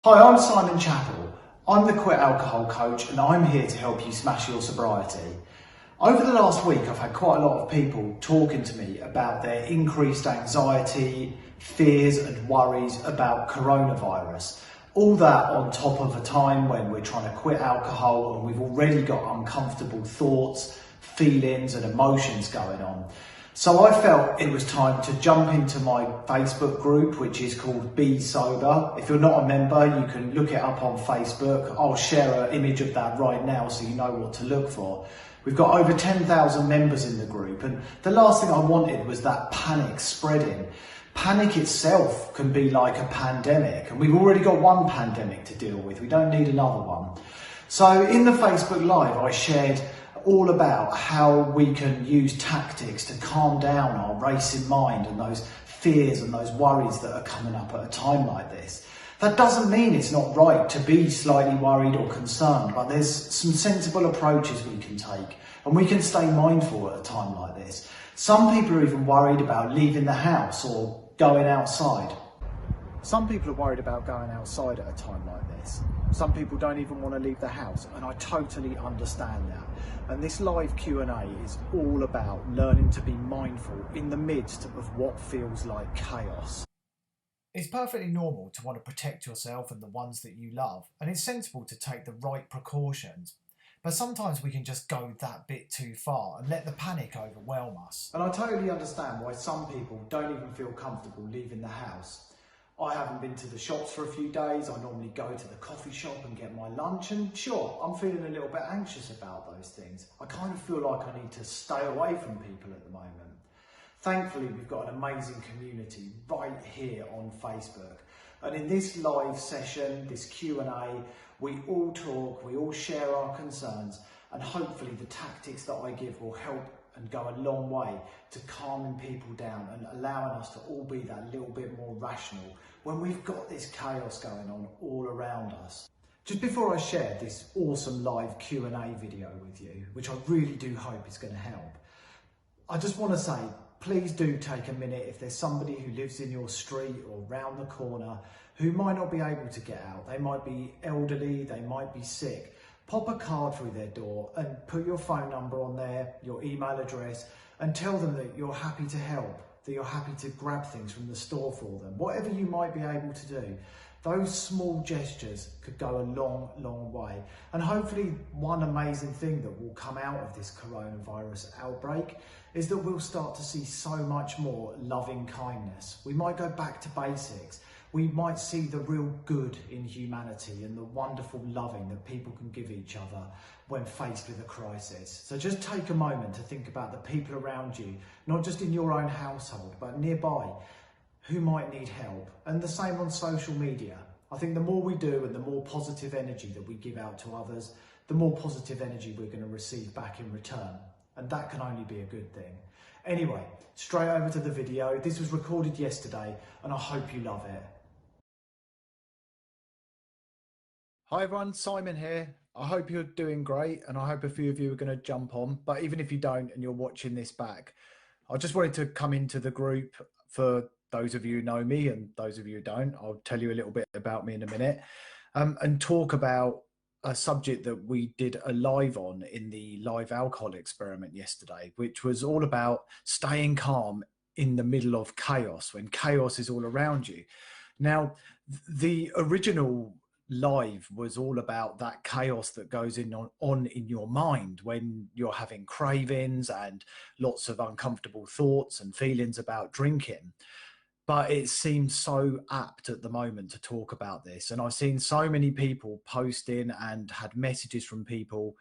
Hi, I'm Simon Chappell. I'm the Quit Alcohol Coach and I'm here to help you smash your sobriety. Over the last week, I've had quite a lot of people talking to me about their increased anxiety, fears and worries about coronavirus. All that on top of a time when we're trying to quit alcohol and we've already got uncomfortable thoughts, feelings and emotions going on. So I felt it was time to jump into my Facebook group, which is called Be Sober. If you're not a member, you can look it up on Facebook. I'll share an image of that right now so you know what to look for. We've got over 10,000 members in the group, and the last thing I wanted was that panic spreading. Panic itself can be like a pandemic, and we've already got one pandemic to deal with. We don't need another one. So in the Facebook Live, I shared all about how we can use tactics to calm down our racing mind and those fears and those worries that are coming up at a time like this. That doesn't mean it's not right to be slightly worried or concerned, but there's some sensible approaches we can take and we can stay mindful at a time like this. Some people are even worried about leaving the house or going outside. Some people are worried about going outside at a time like this. Some people don't even want to leave the house, and I totally understand that. And this live Q&A is all about learning to be mindful in the midst of what feels like chaos. It's perfectly normal to want to protect yourself and the ones that you love, and it's sensible to take the right precautions. But sometimes we can just go that bit too far and let the panic overwhelm us. And I totally understand why some people don't even feel comfortable leaving the house. I haven't been to the shops for a few days. I normally go to the coffee shop and get my lunch, and sure, I'm feeling a little bit anxious about those things. I kind of feel like I need to stay away from people at the moment. Thankfully, we've got an amazing community right here on Facebook. And in this live session, this Q&A, we all talk, we all share our concerns, and hopefully the tactics that I give will help and go a long way to calming people down and allowing us to all be that little bit more rational when we've got this chaos going on all around us. Just before I share this awesome live Q&A video with you, which I really do hope is going to help, I just want to say, please do take a minute if there's somebody who lives in your street or round the corner who might not be able to get out. They might be elderly, they might be sick. Pop a card through their door and put your phone number on there, your email address, and tell them that you're happy to help, that you're happy to grab things from the store for them. Whatever you might be able to do, those small gestures could go a long, long way. And hopefully one amazing thing that will come out of this coronavirus outbreak is that we'll start to see so much more loving kindness. We might go back to basics. We might see the real good in humanity and the wonderful loving that people can give each other when faced with a crisis. So just take a moment to think about the people around you, not just in your own household, but nearby, who might need help. And the same on social media. I think the more we do and the more positive energy that we give out to others, the more positive energy we're going to receive back in return. And that can only be a good thing. Anyway, straight over to the video. This was recorded yesterday and I hope you love it. Hi everyone, Simon here. I hope you're doing great and I hope a few of you are going to jump on. But even if you don't and you're watching this back, I just wanted to come into the group for those of you who know me and those of you who don't. I'll tell you a little bit about me in a minute and talk about a subject that we did a live on in the live alcohol experiment yesterday, which was all about staying calm in the middle of chaos when chaos is all around you. Now, the original live was all about that chaos that goes on in your mind when you're having cravings and lots of uncomfortable thoughts and feelings about drinking. But it seems so apt at the moment to talk about this. And I've seen so many people posting and had messages from people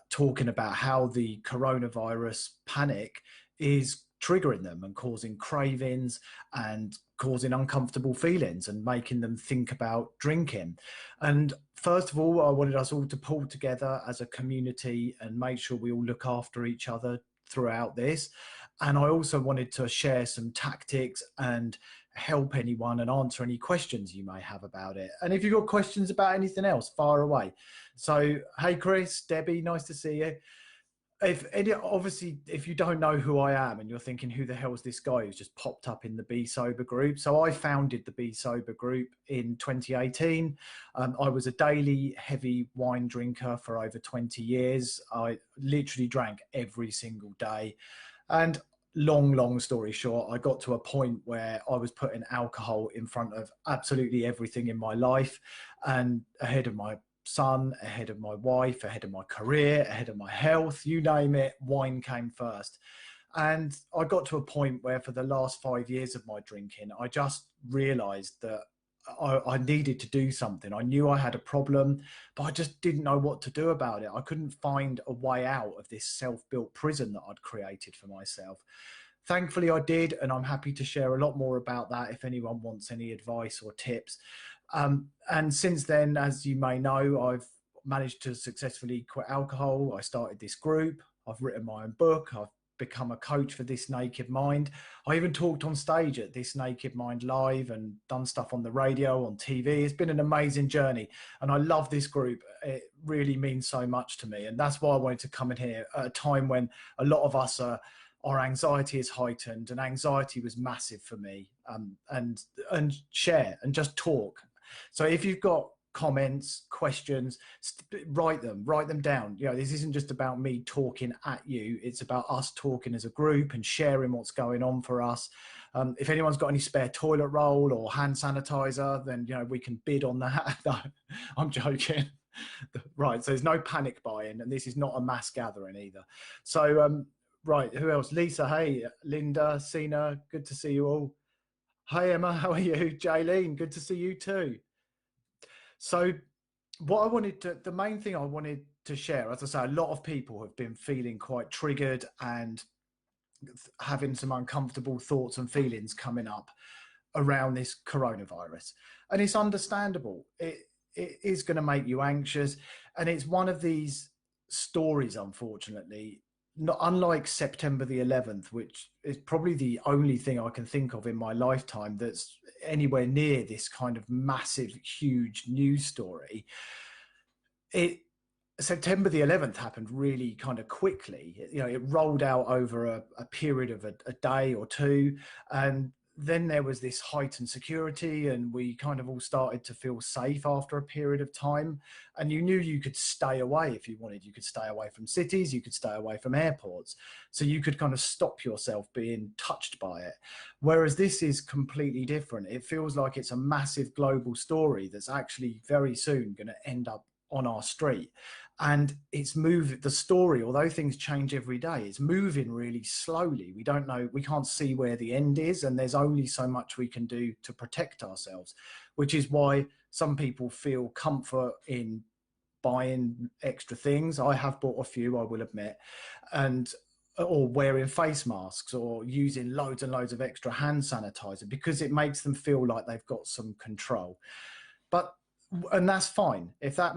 talking about how the coronavirus panic is triggering them and causing cravings and causing uncomfortable feelings and making them think about drinking. And first of all, I wanted us all to pull together as a community and make sure we all look after each other throughout this. And I also wanted to share some tactics and help anyone and answer any questions you may have about it. And if you've got questions about anything else, fire away. So, hey, Chris, Debbie, nice to see you. Obviously, if you don't know who I am and you're thinking, who the hell is this guy who's just popped up in the Be Sober group? So I founded the Be Sober group in 2018. I was a daily heavy wine drinker for over 20 years. I literally drank every single day. And long story short, I got to a point where I was putting alcohol in front of absolutely everything in my life and ahead of my son, ahead of my wife, ahead of my career, ahead of my health, you name it, wine came first. And I got to a point where for the last 5 years of my drinking, I just realized that I needed to do something. I knew I had a problem, but I just didn't know what to do about it. I couldn't find a way out of this self-built prison that I'd created for myself. Thankfully, I did, and I'm happy to share a lot more about that if anyone wants any advice or tips. And since then, as you may know, I've managed to successfully quit alcohol. I started this group. I've written my own book. I've become a coach for This Naked Mind. I even talked on stage at This Naked Mind Live and done stuff on the radio, on TV. It's been an amazing journey, and I love this group. It really means so much to me, and that's why I wanted to come in here at a time when a lot of us are, our anxiety is heightened, and anxiety was massive for me, and share and just talk. So if you've got comments, questions, write them down. You know, this isn't just about me talking at you. It's about us talking as a group and sharing what's going on for us. If anyone's got any spare toilet roll or hand sanitizer, then, you know, we can bid on that. No, I'm joking. Right. So there's no panic buying, and this is not a mass gathering either. So, right. Who else? Lisa. Hey, Linda, Sina. Good to see you all. Hi, Emma. How are you? Jaylene. Good to see you too. So the main thing I wanted to share, as I say, a lot of people have been feeling quite triggered and having some uncomfortable thoughts and feelings coming up around this coronavirus. And it's understandable. It is going to make you anxious. And it's one of these stories, unfortunately, not unlike September the 11th, which is probably the only thing I can think of in my lifetime that's anywhere near this kind of massive, huge news story. September the 11th happened really kind of quickly. You know, it rolled out over a period of a day or two, and then there was this heightened security, and we kind of all started to feel safe after a period of time. And you knew you could stay away if you wanted. You could stay away from cities, you could stay away from airports. So you could kind of stop yourself being touched by it. Whereas this is completely different. It feels like it's a massive global story that's actually very soon going to end up on our street, and it's moved the story, although things change every day, it's moving really slowly. We don't know, we can't see where the end is, and there's only so much we can do to protect ourselves, which is why some people feel comfort in buying extra things. I have bought a few, I will admit, and or wearing face masks or using loads and loads of extra hand sanitizer because it makes them feel like they've got some control. And that's fine. If that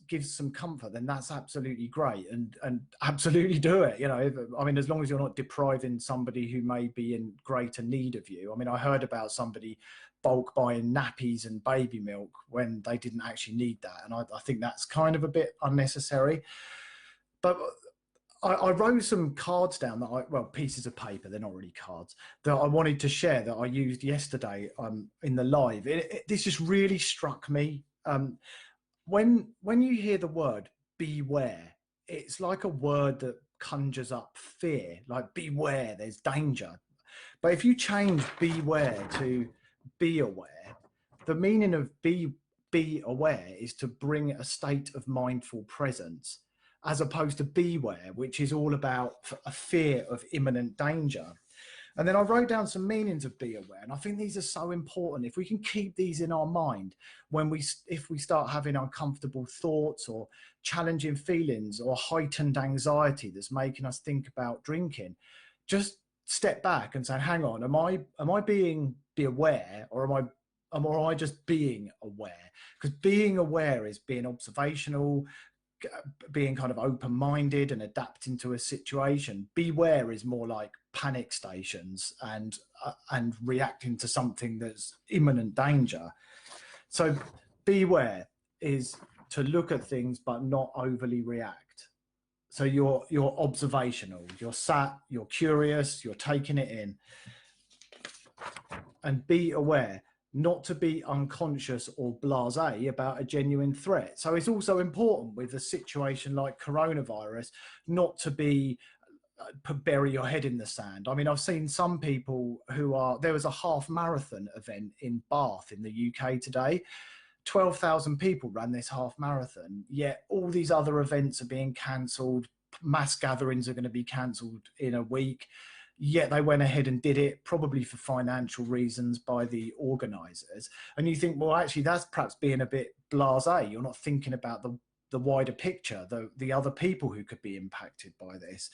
gives some comfort, then that's absolutely great, and absolutely do it. You know, I mean, as long as you're not depriving somebody who may be in greater need of you. I mean, I heard about somebody bulk buying nappies and baby milk when they didn't actually need that, and I think that's kind of a bit unnecessary. But I wrote some cards down pieces of paper, they're not really cards, that I wanted to share that I used yesterday in the live. This just really struck me. When you hear the word beware, it's like a word that conjures up fear, like beware, there's danger. But if you change beware to be aware, the meaning of be aware is to bring a state of mindful presence, as opposed to beware, which is all about a fear of imminent danger. And then I wrote down some meanings of be aware, and I think these are so important. If we can keep these in our mind if we start having uncomfortable thoughts or challenging feelings or heightened anxiety that's making us think about drinking, just step back and say, hang on, am I being be aware, or am I just being aware? Because being aware is being observational, being kind of open-minded and adapting to a situation. Beware is more like panic stations and reacting to something that's imminent danger. So beware is to look at things but not overly react. So you're observational, you're sat, you're curious, you're taking it in, and be aware not to be unconscious or blasé about a genuine threat. So it's also important with a situation like coronavirus not to be bury your head in the sand. I mean, I've seen some people there was a half marathon event in Bath in the UK today. 12,000 people ran this half marathon, yet all these other events are being cancelled. Mass gatherings are going to be cancelled in a week. Yet they went ahead and did it, probably for financial reasons by the organisers. And you think, well, actually, that's perhaps being a bit blasé. You're not thinking about the wider picture, the other people who could be impacted by this.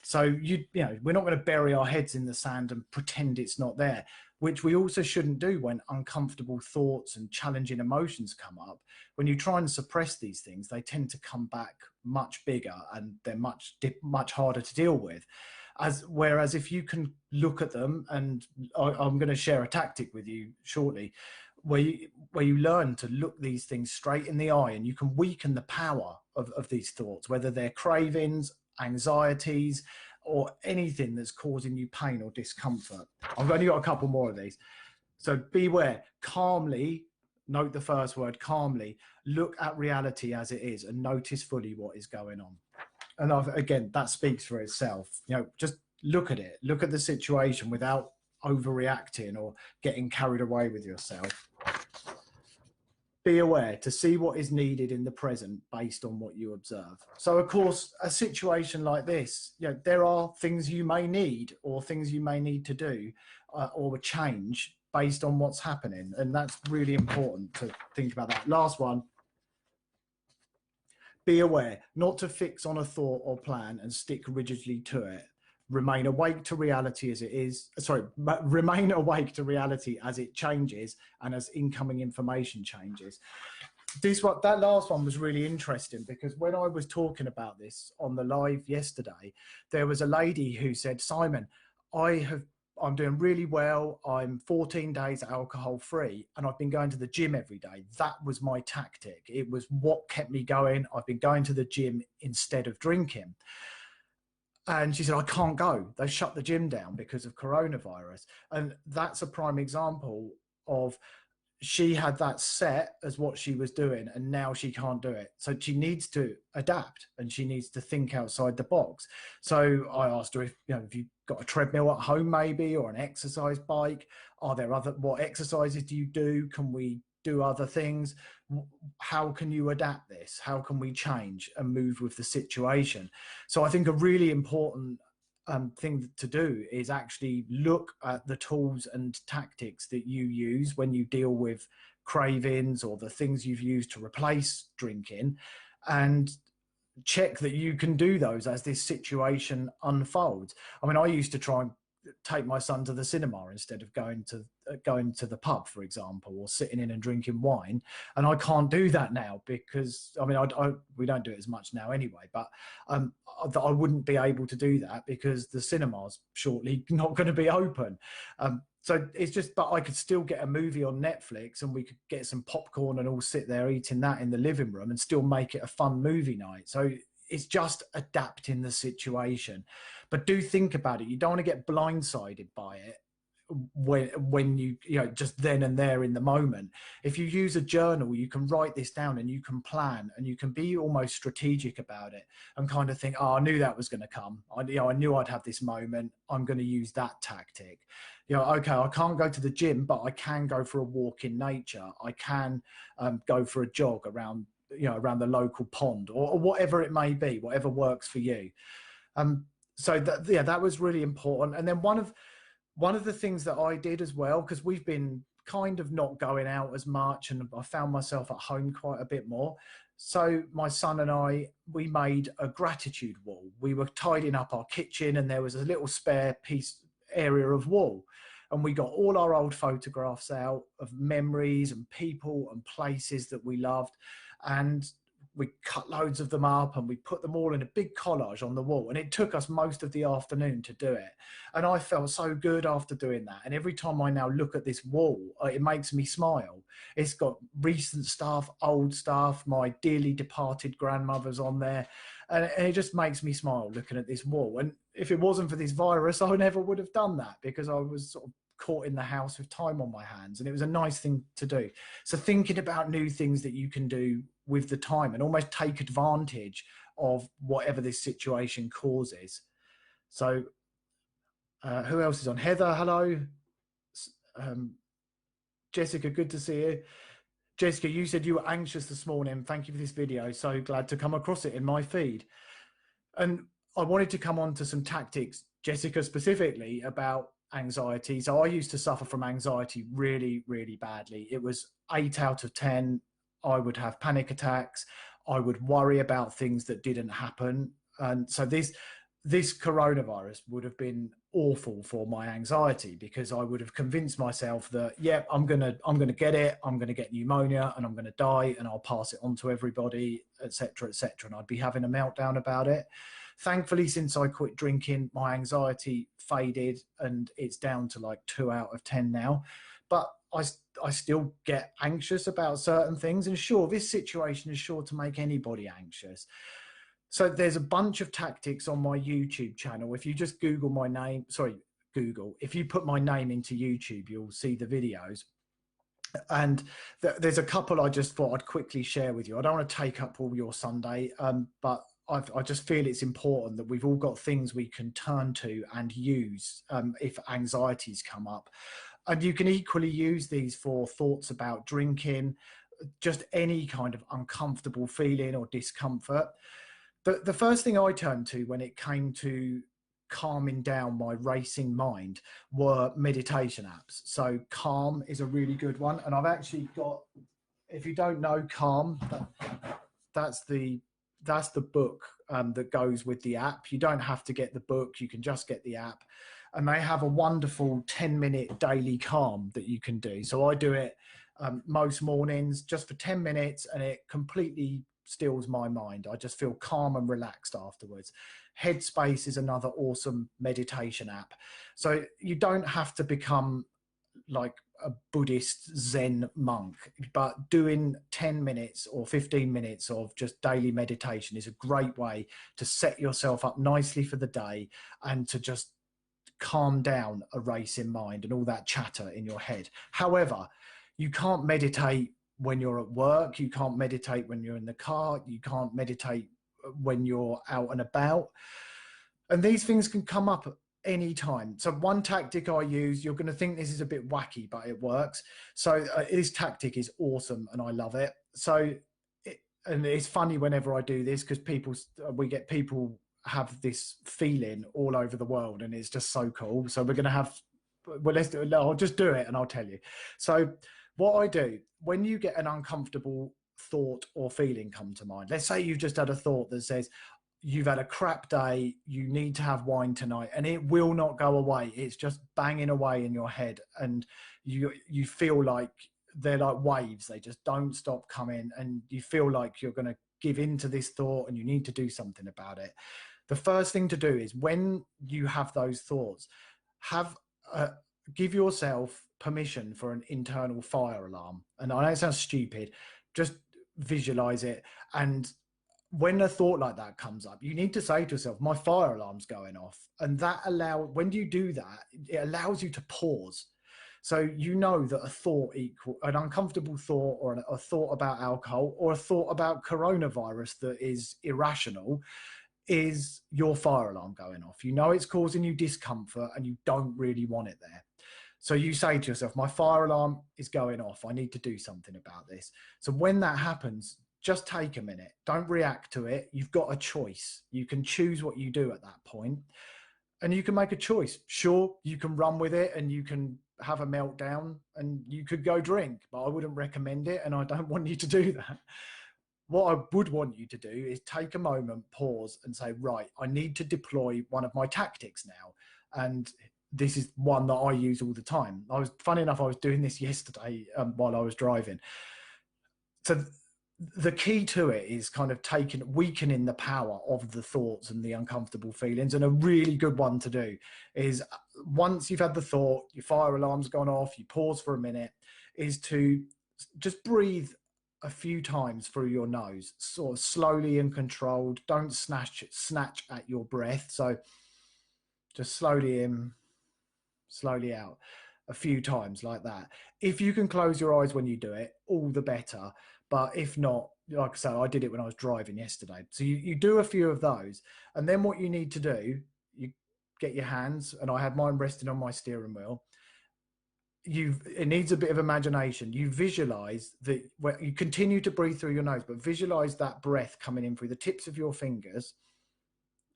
So we're not going to bury our heads in the sand and pretend it's not there, which we also shouldn't do when uncomfortable thoughts and challenging emotions come up. When you try and suppress these things, they tend to come back much bigger and they're much harder to deal with. Whereas if you can look at them, and I'm going to share a tactic with you shortly, where you learn to look these things straight in the eye, and you can weaken the power of these thoughts, whether they're cravings, anxieties, or anything that's causing you pain or discomfort. I've only got a couple more of these. So beware, calmly, note the first word, calmly, look at reality as it is and notice fully what is going on. And again, that speaks for itself. Just look at it, look at the situation without overreacting or getting carried away with yourself. Be aware to see what is needed in the present based on what you observe. So, of course, a situation like this, there are things you may need or things you may need to do or change based on what's happening. And that's really important to think about that. Last one. Be aware not to fix on a thought or plan and stick rigidly to it. Remain awake to reality as it is. Remain awake to reality as it changes and as incoming information changes. That last one was really interesting because when I was talking about this on the live yesterday, there was a lady who said, Simon, I'm doing really well. I'm 14 days alcohol free and I've been going to the gym every day. That was my tactic. It was what kept me going. I've been going to the gym instead of drinking. And she said, I can't go. They shut the gym down because of coronavirus. And that's a prime example of she had that set as what she was doing and now she can't do it. So she needs to adapt and she needs to think outside the box. So I asked her if you've got a treadmill at home maybe, or an exercise bike. What exercises do you do? Can we do other things? How can you adapt this? How can we change and move with the situation? So I think a really important thing to do is actually look at the tools and tactics that you use when you deal with cravings or the things you've used to replace drinking, and check that you can do those as this situation unfolds. I mean, I used to try and take my son to the cinema instead of going to the pub, for example, or sitting in and drinking wine. And I can't do that now because, I mean, we don't do it as much now anyway, but I wouldn't be able to do that because the cinema's shortly not going to be open. So it's just, but I could still get a movie on Netflix and we could get some popcorn and all sit there eating that in the living room and still make it a fun movie night. So it's just adapting the situation. But do think about it. You don't want to get blindsided by it when you just then and there in the moment. If you use a journal, you can write this down and you can plan and you can be almost strategic about it and kind of think, oh, I knew that was going to come. I knew I'd have this moment. I'm going to use that tactic. Okay, I can't go to the gym, but I can go for a walk in nature. I can go for a jog around the local pond or whatever it may be, whatever works for you. So that was really important. And then one of the things that I did as well, because we've been kind of not going out as much and I found myself at home quite a bit more. So my son and we made a gratitude wall. We were tidying up our kitchen and there was a little spare area of wall. And we got all our old photographs out of memories and people and places that we loved. And we cut loads of them up and we put them all in a big collage on the wall. And it took us most of the afternoon to do it. And I felt so good after doing that. And every time I now look at this wall, it makes me smile. It's got recent stuff, old stuff, my dearly departed grandmother's on there. And it just makes me smile looking at this wall. And if it wasn't for this virus, I never would have done that, because I was sort of caught in the house with time on my hands, and it was a nice thing to do. So thinking about new things that you can do with the time and almost take advantage of whatever this situation causes. So who else is on? Heather, hello. Jessica, good to see you. Jessica, you said you were anxious this morning. Thank you for this video. So glad to come across it in my feed. And I wanted to come on to some tactics, Jessica, specifically about anxiety. So I used to suffer from anxiety really, really badly. It was 8 out of 10. I would have panic attacks. I would worry about things that didn't happen. And so this coronavirus would have been awful for my anxiety, because I would have convinced myself that, yeah, I'm gonna get it, I'm gonna get pneumonia and I'm gonna die and I'll pass it on to everybody, etc., etc. And I'd be having a meltdown about it. Thankfully, since I quit drinking, my anxiety faded and it's down to like 2 out of 10 now. But I still get anxious about certain things. And sure, this situation is sure to make anybody anxious. So there's a bunch of tactics on my YouTube channel. If you just Google my name, if you put my name into YouTube, you'll see the videos. And there's a couple I just thought I'd quickly share with you. I don't want to take up all your Sunday, but I just feel it's important that we've all got things we can turn to and use if anxieties come up. And you can equally use these for thoughts about drinking, just any kind of uncomfortable feeling or discomfort. The first thing I turned to when it came to calming down my racing mind were meditation apps. So Calm is a really good one. And I've actually got, if you don't know Calm, that's the book that goes with the app. You don't have to get the book, you can just get the app. And they have a wonderful 10-minute daily calm that you can do. So I do it most mornings just for 10 minutes, and it completely stills my mind. I just feel calm and relaxed afterwards. Headspace is another awesome meditation app. So you don't have to become like a Buddhist Zen monk, but doing 10 minutes or 15 minutes of just daily meditation is a great way to set yourself up nicely for the day and to just calm down a racing mind and all that chatter in your head. However, you can't meditate when you're at work, you can't meditate when you're in the car, you can't meditate when you're out and about. And these things can come up any time. So one tactic I use, you're going to think this is a bit wacky, but it works. So this tactic is awesome and I love it. So and it's funny whenever I do this, because we get people have this feeling all over the world, and it's just so cool. So we're going to have, well, let's do it. I'll just do it and I'll tell you. So what I do, when you get an uncomfortable thought or feeling come to mind, let's say you've just had a thought that says, you've had a crap day, you need to have wine tonight, and it will not go away. It's just banging away in your head, and you feel like they're like waves. They just don't stop coming, and you feel like you're going to give in to this thought and you need to do something about it. The first thing to do is, when you have those thoughts, give yourself permission for an internal fire alarm. And I know it sounds stupid, just visualize it. And when a thought like that comes up, you need to say to yourself, my fire alarm's going off. And when you do that, it allows you to pause. So you know that a thought an uncomfortable thought, or a thought about alcohol, or a thought about coronavirus that is irrational, is your fire alarm going off. You know it's causing you discomfort and you don't really want it there. So you say to yourself, my fire alarm is going off. I need to do something about this. So when that happens, just take a minute. Don't react to it. You've got a choice. You can choose what you do at that point, and you can make a choice. Sure, you can run with it and you can have a meltdown and you could go drink, but I wouldn't recommend it, and I don't want you to do that. What I would want you to do is take a moment, pause, and say, right, I need to deploy one of my tactics now. And this is one that I use all the time. Funny enough, I was doing this yesterday while I was driving. So the key to it is kind of weakening the power of the thoughts and the uncomfortable feelings. And a really good one to do is, once you've had the thought, your fire alarm's gone off, you pause for a minute, is to just breathe a few times through your nose, sort of slowly and controlled. Don't snatch at your breath. So just slowly in, slowly out, a few times like that. If you can close your eyes when you do it, all the better. But if not, like I said, I did it when I was driving yesterday. So you do a few of those. And then what you need to do, you get your hands, and I had mine resting on my steering wheel. It needs a bit of imagination. You visualize that, where you continue to breathe through your nose, but visualize that breath coming in through the tips of your fingers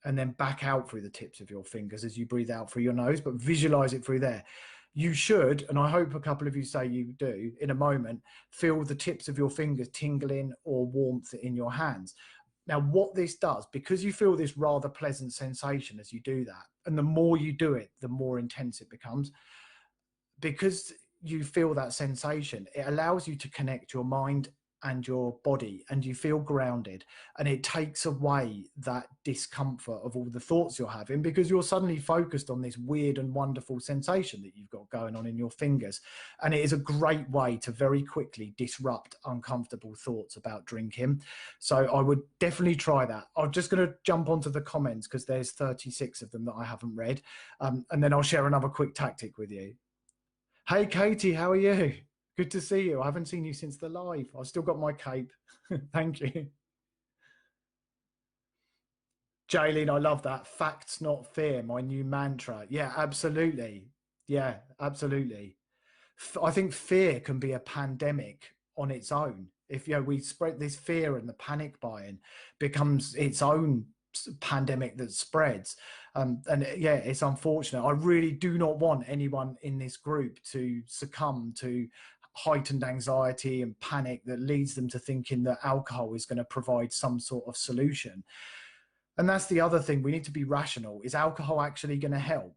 and then back out through the tips of your fingers as you breathe out through your nose, but visualize it through there. You should, and I hope a couple of you say you do, in a moment, feel the tips of your fingers tingling or warmth in your hands. Now, what this does, because you feel this rather pleasant sensation as you do that, and the more you do it, the more intense it becomes, because you feel that sensation, it allows you to connect your mind and your body, and you feel grounded, and it takes away that discomfort of all the thoughts you're having, because you're suddenly focused on this weird and wonderful sensation that you've got going on in your fingers. And it is a great way to very quickly disrupt uncomfortable thoughts about drinking. So I would definitely try that. I'm just going to jump onto the comments because there's 36 of them that I haven't read, and then I'll share another quick tactic with you. Hey Katie, how are you? Good to see you. I haven't seen you since the live. I've still got my cape. Thank you. Jaylene, I love that. Facts, not fear, my new mantra. Yeah, absolutely. Yeah, absolutely. I think fear can be a pandemic on its own. If we spread this fear, and the panic buying becomes its own pandemic that spreads. And yeah, it's unfortunate. I really do not want anyone in this group to succumb to heightened anxiety and panic that leads them to thinking that alcohol is going to provide some sort of solution. And that's the other thing. We need to be rational. Is alcohol actually going to help?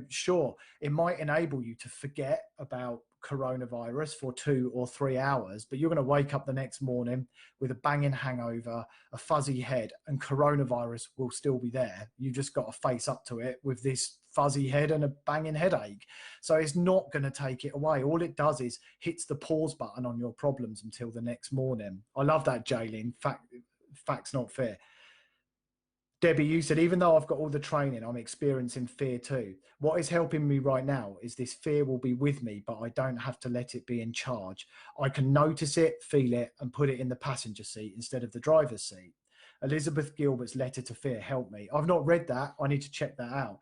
Sure, it might enable you to forget about coronavirus for 2 or 3 hours, but you're going to wake up the next morning with a banging hangover, a fuzzy head, and coronavirus will still be there. You just got to face up to it with this fuzzy head and a banging headache. So it's not going to take it away. All it does is hits the pause button on your problems until the next morning. I love that, Jaylene. Facts, not fear. Debbie, you said, even though I've got all the training, I'm experiencing fear too. What is helping me right now is this fear will be with me, but I don't have to let it be in charge. I can notice it, feel it, and put it in the passenger seat instead of the driver's seat. Elizabeth Gilbert's Letter to Fear helped me. I've not read that. I need to check that out.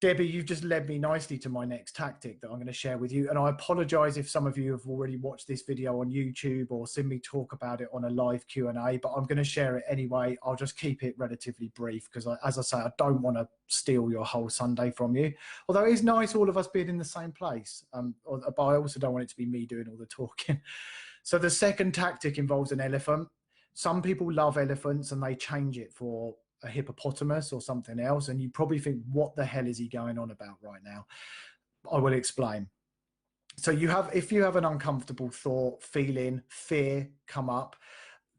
Debbie, you've just led me nicely to my next tactic that I'm going to share with you. And I apologize if some of you have already watched this video on YouTube or seen me talk about it on a live Q&A, but I'm going to share it anyway. I'll just keep it relatively brief because, as I say, I don't want to steal your whole Sunday from you. Although it is nice all of us being in the same place. But I also don't want it to be me doing all the talking. So the second tactic involves an elephant. Some people love elephants and they change it for a hippopotamus or something else, and you probably think, what the hell is he going on about right now? I will explain. So if you have an uncomfortable thought, feeling, fear come up,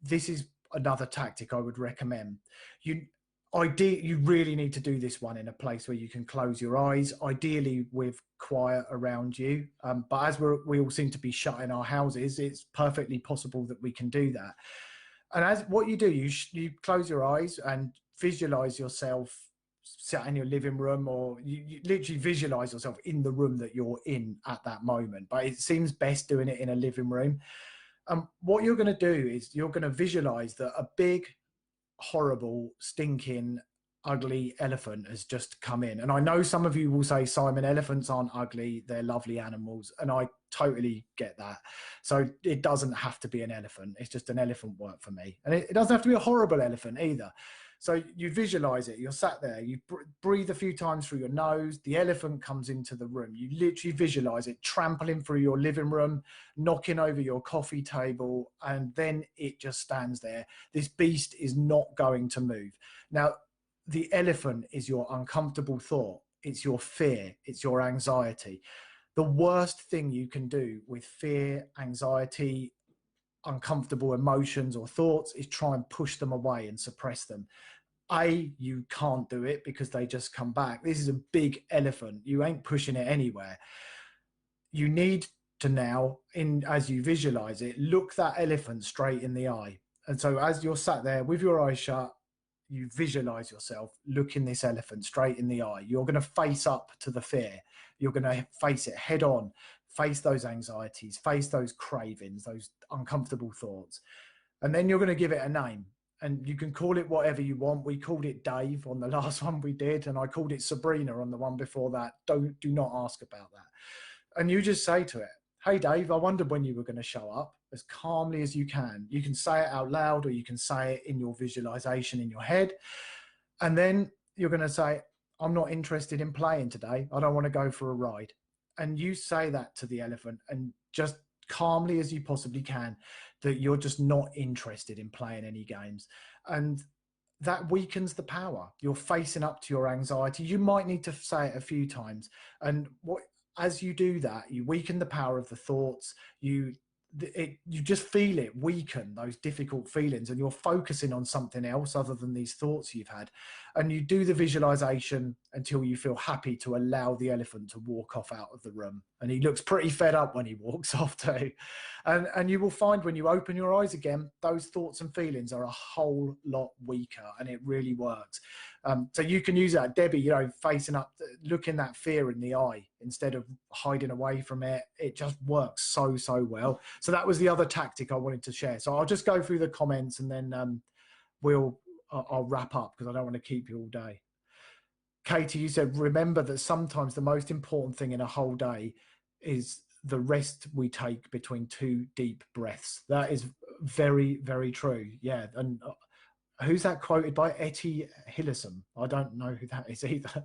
this is another tactic I would recommend. You really need to do this one in a place where you can close your eyes, ideally with quiet around you. But as we all seem to be shut in our houses, it's perfectly possible that we can do that. And as what you do, you close your eyes and visualize yourself sat in your living room, or you literally visualize yourself in the room that you're in at that moment. But it seems best doing it in a living room. What you're going to do is you're going to visualize that a big, horrible, stinking, ugly elephant has just come in. And I know some of you will say, Simon, elephants aren't ugly, they're lovely animals. And I totally get that. So it doesn't have to be an elephant. It's just an elephant work for me. And it doesn't have to be a horrible elephant either. So you visualize it, you're sat there, you breathe a few times through your nose, the elephant comes into the room, you literally visualize it trampling through your living room, knocking over your coffee table, and then it just stands there. This beast is not going to move. Now, the elephant is your uncomfortable thought, it's your fear, it's your anxiety. The worst thing you can do with fear, anxiety, uncomfortable emotions or thoughts is try and push them away and suppress them. You can't do it because they just come back. This is a big elephant. You ain't pushing it anywhere. You need to now, as you visualize it, look that elephant straight in the eye. And so as you're sat there with your eyes shut, you visualize yourself looking this elephant straight in the eye. You're going to face up to the fear. You're going to face it head on, face those anxieties, face those cravings, those uncomfortable thoughts. And then you're going to give it a name. And you can call it whatever you want. We called it Dave on the last one we did, and I called it Sabrina on the one before that. Do not ask about that. And you just say to it, hey, Dave, I wondered when you were going to show up, as calmly as you can. You can say it out loud, or you can say it in your visualization in your head. And then you're going to say, I'm not interested in playing today. I don't want to go for a ride. And you say that to the elephant, and just calmly as you possibly can, that you're just not interested in playing any games. And that weakens the power. You're facing up to your anxiety. You might need to say it a few times. And as you do that, you weaken the power of the thoughts. You just feel it weaken, those difficult feelings, and you're focusing on something else other than these thoughts you've had. And you do the visualization until you feel happy to allow the elephant to walk off out of the room. And he looks pretty fed up when he walks off too. And you will find when you open your eyes again, those thoughts and feelings are a whole lot weaker, and it really works. So you can use that, Debbie, facing up, looking that fear in the eye instead of hiding away from it. It just works so well. So that was the other tactic I wanted to share. So I'll just go through the comments, and then I'll wrap up because I don't want to keep you all day. Katie, you said, remember that sometimes the most important thing in a whole day is the rest we take between two deep breaths. That is very, very true. Yeah. And who's that quoted by? Etty Hillesum. I don't know who that is either.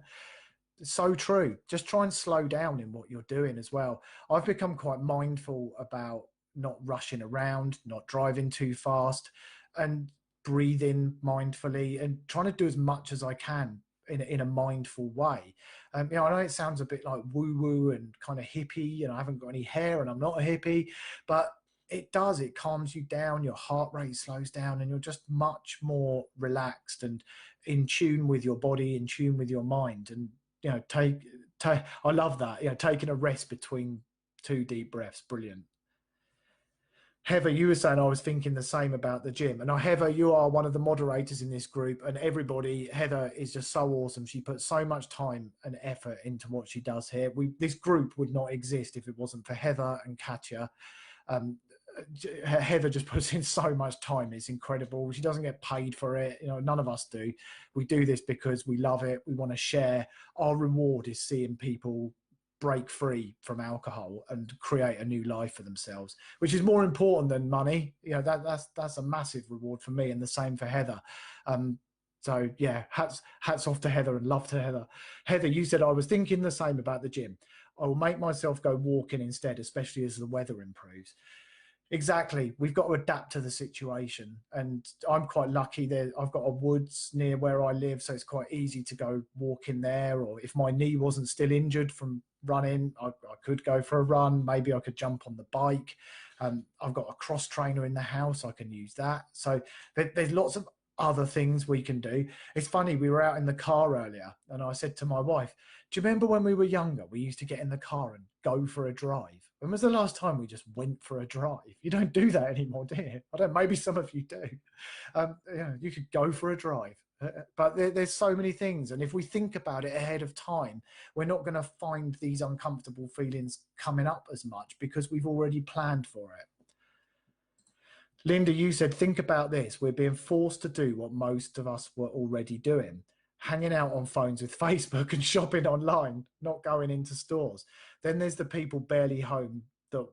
So true. Just try and slow down in what you're doing as well. I've become quite mindful about not rushing around, not driving too fast, and breathing mindfully, and trying to do as much as I can in a mindful way. I know it sounds a bit like woo-woo and kind of hippie, I haven't got any hair and I'm not a hippie, but it calms you down, your heart rate slows down, and you're just much more relaxed and in tune with your body, in tune with your mind. And I love that, taking a rest between two deep breaths. Brilliant. Heather, you were saying I was thinking the same about the gym. And Heather, you are one of the moderators in this group, and everybody, Heather is just so awesome. She puts so much time and effort into what she does here. This group would not exist if it wasn't for Heather and Katya. Heather just puts in so much time. It's incredible. She doesn't get paid for it. None of us do. We do this because we love it. We want to share. Our reward is seeing people break free from alcohol and create a new life for themselves, which is more important than money. That's a massive reward for me, and the same for Heather. So yeah, hats off to Heather, and love to Heather. Heather, you said, I was thinking the same about the gym. I will make myself go walking instead, especially as the weather improves. Exactly. We've got to adapt to the situation. And I'm quite lucky there. I've got a woods near where I live, so it's quite easy to go walking there. Or if my knee wasn't still injured from running, I could go for a run. Maybe I could jump on the bike. I've got a cross trainer in the house. I can use that. So there's lots of other things we can do. It's funny, we were out in the car earlier, and I said to my wife, do you remember when we were younger, we used to get in the car and go for a drive? When was the last time we just went for a drive? You don't do that anymore, do you? I don't, maybe some of you do. You could go for a drive. But there's so many things, and if we think about it ahead of time, we're not going to find these uncomfortable feelings coming up as much because we've already planned for it. Linda, you said, think about this. We're being forced to do what most of us were already doing, hanging out on phones with Facebook and shopping online, not going into stores. Then there's the people barely home that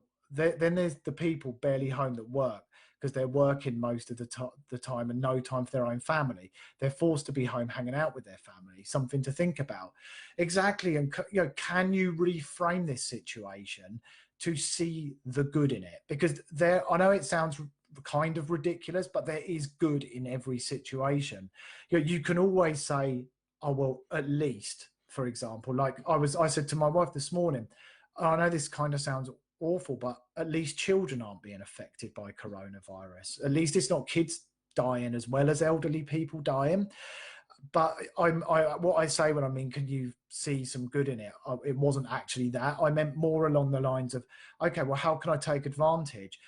work because they're working most of the time and no time for their own family. They're forced to be home hanging out with their family. Something to think about. Exactly. And can you reframe this situation to see the good in it? Because I know it sounds kind of ridiculous, but there is good in every situation. You can always say, oh well, at least, for example, like I said to my wife this morning, I know this kind of sounds awful, but at least children aren't being affected by coronavirus. At least it's not kids dying as well as elderly people dying. But what I say when I mean, can you see some good in it? It wasn't actually that. I meant more along the lines of, okay, well, how can I take advantage?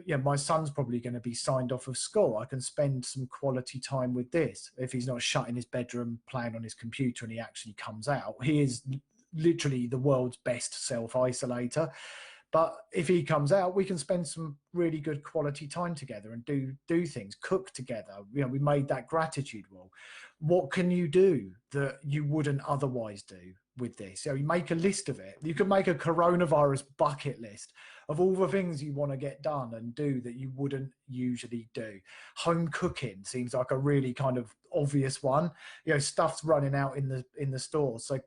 Yeah, my son's probably going to be signed off of school. I can spend some quality time with this. If he's not shut in his bedroom playing on his computer and he actually comes out, he is literally the world's best self-isolator. But if he comes out, we can spend some really good quality time together and do things, cook together. You know, we made that gratitude wall. What can you do that you wouldn't otherwise do with this? So you make a list of it. You can make a coronavirus bucket list of all the things you want to get done and do that you wouldn't usually do. Home cooking seems like a really kind of obvious one. You know, stuff's running out in the stores, so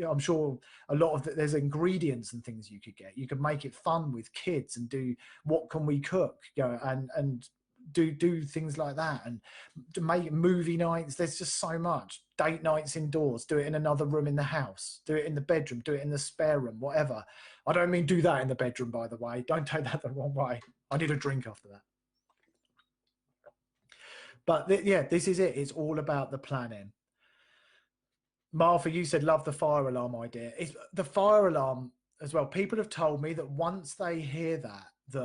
I'm sure a lot of there's ingredients and things you could get. You could make it fun with kids and do what can we cook, you know, and do things like that, and to make movie nights. There's just so much. Date nights indoors, do it in another room in the house, do it in the bedroom, do it in the spare room, whatever. I don't mean do that in the bedroom, by the way. Don't take that the wrong way. I need a drink after that. But yeah, this is it. It's all about the planning. Martha, you said love the fire alarm idea. It's the fire alarm as well. People have told me that once they hear that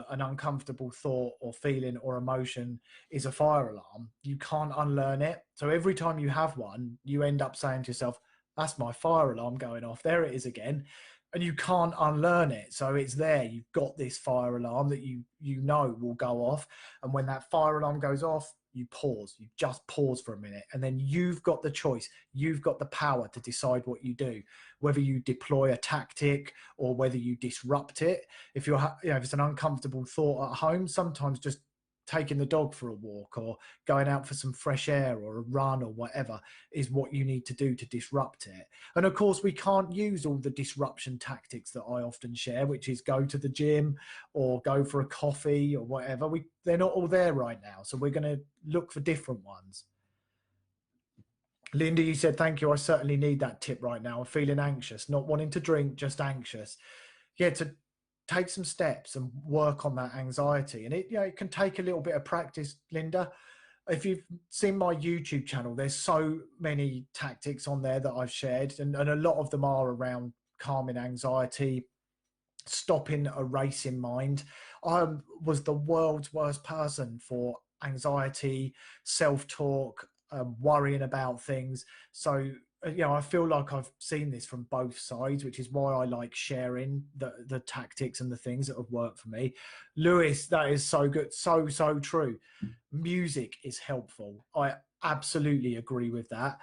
an uncomfortable thought or feeling or emotion is a fire alarm, you can't unlearn it. So every time you have one, you end up saying to yourself, that's my fire alarm going off. There it is again. And you can't unlearn it. So it's there. You've got this fire alarm that you know will go off. And when that fire alarm goes off, you pause. You just pause for a minute. And then you've got the choice. You've got the power to decide what you do, whether you deploy a tactic or whether you disrupt it. If if it's an uncomfortable thought at home, sometimes just taking the dog for a walk or going out for some fresh air or a run or whatever is what you need to do to disrupt it. And of course, we can't use all the disruption tactics that I often share, which is go to the gym or go for a coffee or whatever. They're not all there right now. So we're going to look for different ones. Linda, you said, thank you. I certainly need that tip right now. I'm feeling anxious, not wanting to drink, just anxious. Yeah, to take some steps and work on that anxiety. And it can take a little bit of practice, Linda. If you've seen my YouTube channel, there's so many tactics on there that I've shared, and a lot of them are around calming anxiety, stopping a racing mind. I was the world's worst person for anxiety, self-talk, worrying about things. So I feel like I've seen this from both sides, which is why I like sharing the tactics and the things that have worked for me. Lewis, that is so good. So true. Music is helpful. I absolutely agree with that.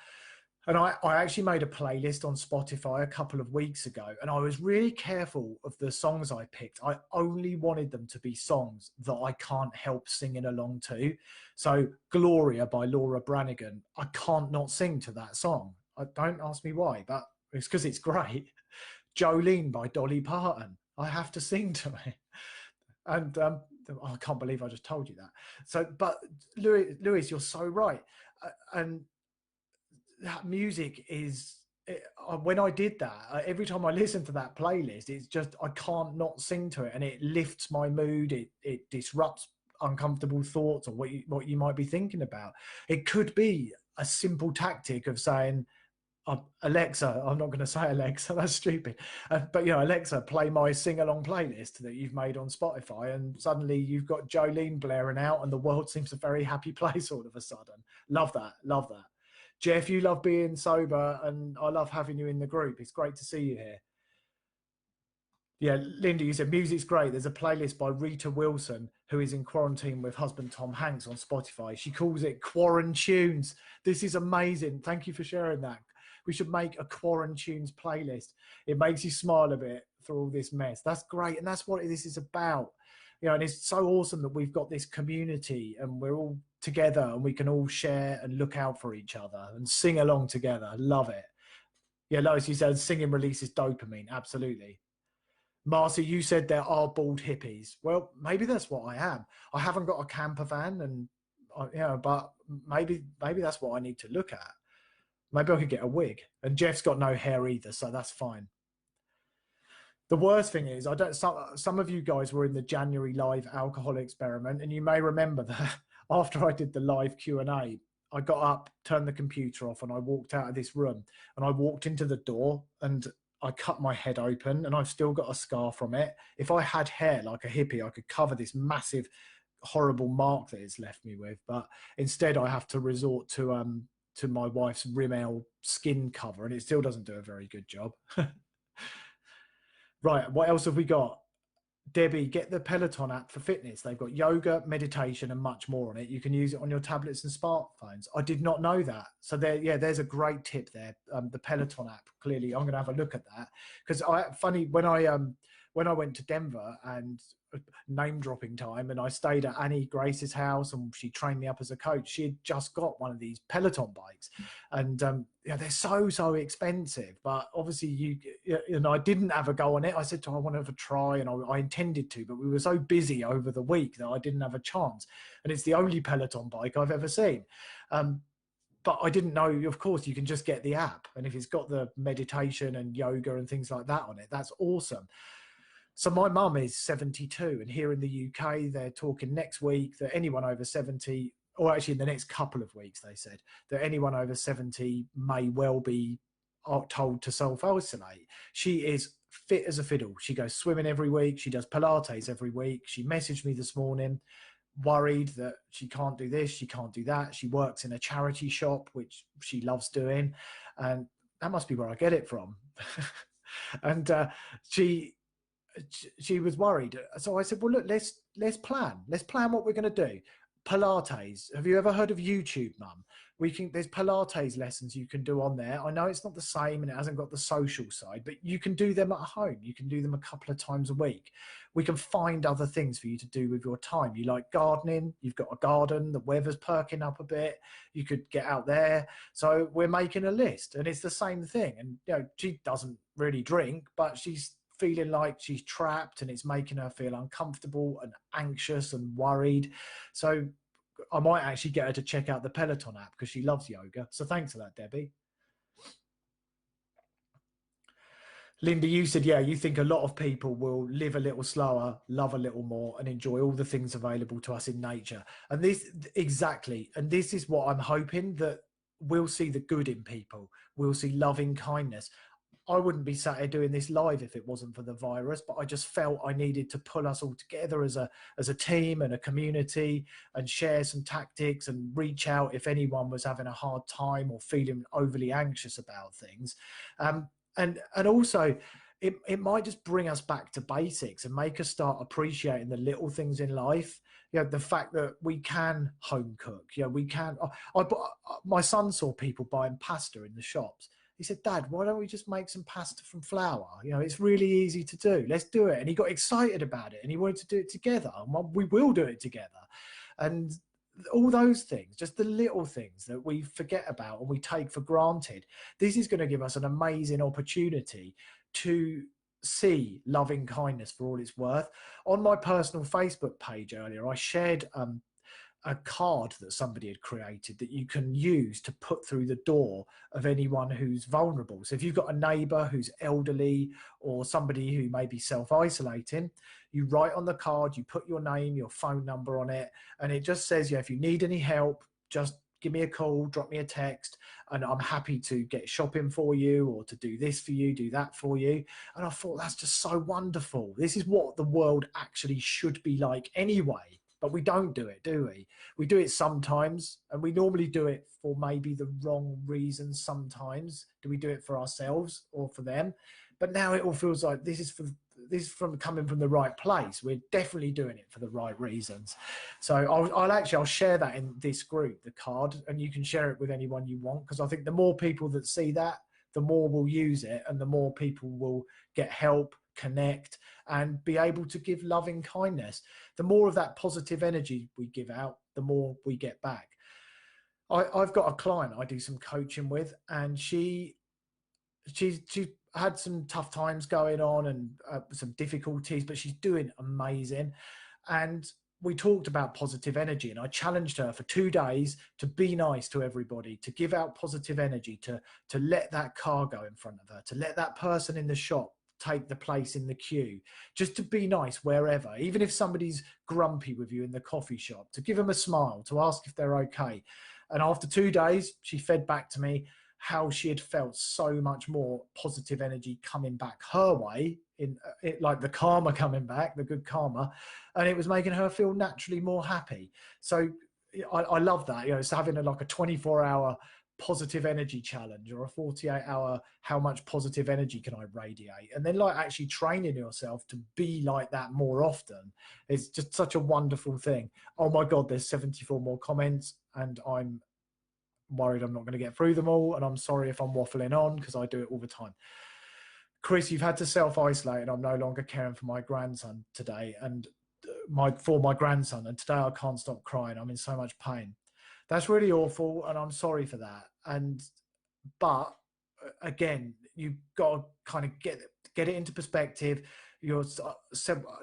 And I actually made a playlist on Spotify a couple of weeks ago, and I was really careful of the songs I picked. I only wanted them to be songs that I can't help singing along to. So Gloria by Laura Branigan, I can't not sing to that song. Don't ask me why, but it's because it's great. Jolene by Dolly Parton, I have to sing to it. And I can't believe I just told you that. So, but Lewis, you're so right. And that music is, when I did that, every time I listen to that playlist, it's just, I can't not sing to it, and it lifts my mood. It disrupts uncomfortable thoughts or what you might be thinking about. It could be a simple tactic of saying, Alexa, I'm not going to say Alexa, that's stupid. But, Alexa, play my sing-along playlist that you've made on Spotify, and suddenly you've got Jolene blaring out and the world seems a very happy place all of a sudden. Love that. Love that. Jeff, you love being sober, and I love having you in the group. It's great to see you here. Yeah, Linda, you said music's great. There's a playlist by Rita Wilson, who is in quarantine with husband Tom Hanks, on Spotify. She calls it Quarantunes. This is amazing. Thank you for sharing that. We should make a Quarantunes playlist. It makes you smile a bit through all this mess. That's great. And that's what this is about. And it's so awesome that we've got this community and we're all together and we can all share and look out for each other and sing along together. Love it. Yeah, Lois, you said singing releases dopamine. Absolutely. Marcy, you said there are bald hippies. Well, maybe that's what I am. I haven't got a camper van, and but maybe that's what I need to look at. Maybe I could get a wig. And Jeff's got no hair either, so that's fine. The worst thing is, I don't. Some of you guys were in the January live alcohol experiment, and you may remember that after I did the live Q&A, I got up, turned the computer off, and I walked out of this room. And I walked into the door, and I cut my head open, and I've still got a scar from it. If I had hair like a hippie, I could cover this massive, horrible mark that it's left me with. But instead, I have to resort to my wife's Rimmel skin cover, and it still doesn't do a very good job. Right, what else have we got? Debbie, get the Peloton app for fitness. They've got yoga, meditation, and much more on it. You can use it on your tablets and smartphones. I did not know that. So there's a great tip there. The Peloton app. Clearly, I'm going to have a look at that because when I went to Denver and name dropping time, and I stayed at Annie Grace's house, and she trained me up as a coach. She had just got one of these Peloton bikes, and they're so expensive. But obviously, I didn't have a go on it. I said to her, I want to have a try, and I intended to, but we were so busy over the week that I didn't have a chance. And it's the only Peloton bike I've ever seen. But I didn't know, of course, you can just get the app, and if it's got the meditation and yoga and things like that on it, that's awesome. So my mum is 72, and here in the UK, they're talking next week that anyone over 70, or actually in the next couple of weeks, they said that anyone over 70 may well be told to self-isolate. She is fit as a fiddle. She goes swimming every week. She does Pilates every week. She messaged me this morning, worried that she can't do this, she can't do that. She works in a charity shop, which she loves doing, and that must be where I get it from. And she was worried. So I said, well, look, let's plan what we're going to do. Pilates. Have you ever heard of YouTube, Mum? There's Pilates lessons you can do on there. I know it's not the same and it hasn't got the social side, but you can do them at home. You can do them a couple of times a week. We can find other things for you to do with your time. You like gardening, you've got a garden, the weather's perking up a bit, you could get out there. So we're making a list, and it's the same thing. And she doesn't really drink, but she's feeling like she's trapped, and it's making her feel uncomfortable and anxious and worried. So I might actually get her to check out the Peloton app because she loves yoga. So thanks for that, Debbie. Linda, you said, you think a lot of people will live a little slower, love a little more, and enjoy all the things available to us in nature. And this is what I'm hoping, that we'll see the good in people. We'll see loving kindness. I wouldn't be sat here doing this live if it wasn't for the virus, but I just felt I needed to pull us all together as a team and a community, and share some tactics and reach out if anyone was having a hard time or feeling overly anxious about things. And also it might just bring us back to basics and make us start appreciating the little things in life. The fact that we can home cook, we can. My son saw people buying pasta in the shops. He said, Dad, why don't we just make some pasta from flour? It's really easy to do. Let's do it. And he got excited about it, and he wanted to do it together. And we will do it together. And all those things, just the little things that we forget about and we take for granted. This is going to give us an amazing opportunity to see loving kindness for all it's worth. On my personal Facebook page earlier, I shared a card that somebody had created that you can use to put through the door of anyone who's vulnerable. So if you've got a neighbor who's elderly or somebody who may be self-isolating, you write on the card, you put your name, your phone number on it, and it just says, if you need any help, just give me a call, drop me a text, and I'm happy to get shopping for you, or to do this for you, do that for you. And I thought, that's just so wonderful. This is what the world actually should be like anyway. But we don't do it, do we? We do it sometimes, and we normally do it for maybe the wrong reasons sometimes. Do we do it for ourselves or for them? But now it all feels like this is from coming from the right place. We're definitely doing it for the right reasons. So I'll share that in this group, the card, and you can share it with anyone you want, because I think the more people that see that, the more will use it, and the more people will get help, connect, and be able to give loving kindness. The more of that positive energy we give out, the more we get back. I've got a client I do some coaching with, and she had some tough times going on and some difficulties, but she's doing amazing. And we talked about positive energy, and I challenged her for 2 days to be nice to everybody, to give out positive energy, to let that car go in front of her, to let that person in the shop take the place in the queue, just to be nice wherever, even if somebody's grumpy with you in the coffee shop, to give them a smile, to ask if they're okay. And after 2 days, she fed back to me how she had felt so much more positive energy coming back her way, in it, like the karma coming back, the good karma, and it was making her feel naturally more happy. So I love that. You know, it's having like a 24-hour positive energy challenge, or a 48-hour how much positive energy can I radiate, and then like actually training yourself to be like that more often is just such a wonderful thing. Oh my god, there's 74 more comments, and I'm worried I'm not going to get through them all, and I'm sorry if I'm waffling on, because I do it all the time. Chris, you've had to self-isolate, and I'm no longer caring for my grandson today, and for my grandson, and today I can't stop crying. I'm in so much pain. That's really awful, and I'm sorry for that. But again, you've got to kind of get it into perspective. You're